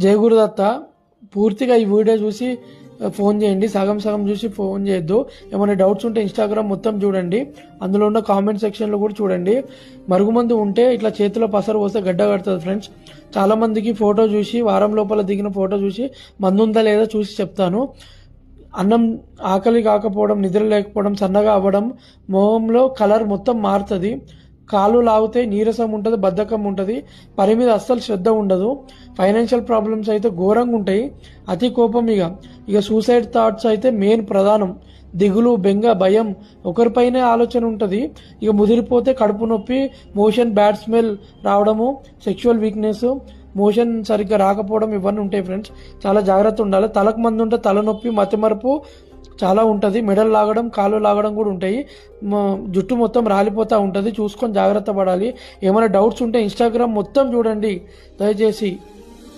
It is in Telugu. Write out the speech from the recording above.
జయ గురుదత్త. పూర్తిగా ఈ వీడియో చూసి ఫోన్ చేయండి, సగం సగం చూసి ఫోన్ చేయొద్దు. ఏమైనా డౌట్స్ ఉంటే ఇన్స్టాగ్రామ్ మొత్తం చూడండి, అందులో ఉన్న కామెంట్ సెక్షన్లో కూడా చూడండి. మరుగుమందు ఉంటే ఇట్లా చేతిలో పసరు పోస్తే గడ్డ కడుతుంది ఫ్రెండ్స్. చాలా మందికి ఫోటో చూసి, వారం లోపల దిగిన ఫోటో చూసి మందు ఉందా లేదా చూసి చెప్తాను. అన్నం ఆకలి కాకపోవడం, నిద్ర లేకపోవడం, సన్నగా అవ్వడం, మొహంలో కలర్ మొత్తం మారుతుంది, కాళ్ళు లాగితే నీరసం ఉంటుంది, బద్ధకం ఉంటుంది, పని మీద అస్సలు శ్రద్ధ ఉండదు, ఫైనాన్షియల్ ప్రాబ్లమ్స్ అయితే ఘోరంగా ఉంటాయి, అతి కోపం, ఇక సూసైడ్ థాట్స్ అయితే మెయిన్ ప్రధానం, దిగులు, బెంగ, భయం, ఒకరిపైనే ఆలోచన ఉంటుంది. ఇక ముదిరిపోతే కడుపు నొప్పి, మోషన్ బ్యాడ్ స్మెల్ రావడము, సెక్షువల్ వీక్నెస్, మోషన్ సరిగ్గా రాకపోవడం, ఇవన్నీ ఉంటాయి ఫ్రెండ్స్. చాలా జాగ్రత్త ఉండాలి. తలకు మందు ఉంటే తలనొప్పి, మతిమరుపు చాలా ఉంటుంది, మెడలు లాగడం, కాళ్ళు లాగడం కూడా ఉంటాయి, జుట్టు మొత్తం రాలిపోతూ ఉంటుంది. చూసుకొని జాగ్రత్త పడాలి. ఏమైనా డౌట్స్ ఉంటే ఇన్స్టాగ్రామ్ మొత్తం చూడండి దయచేసి.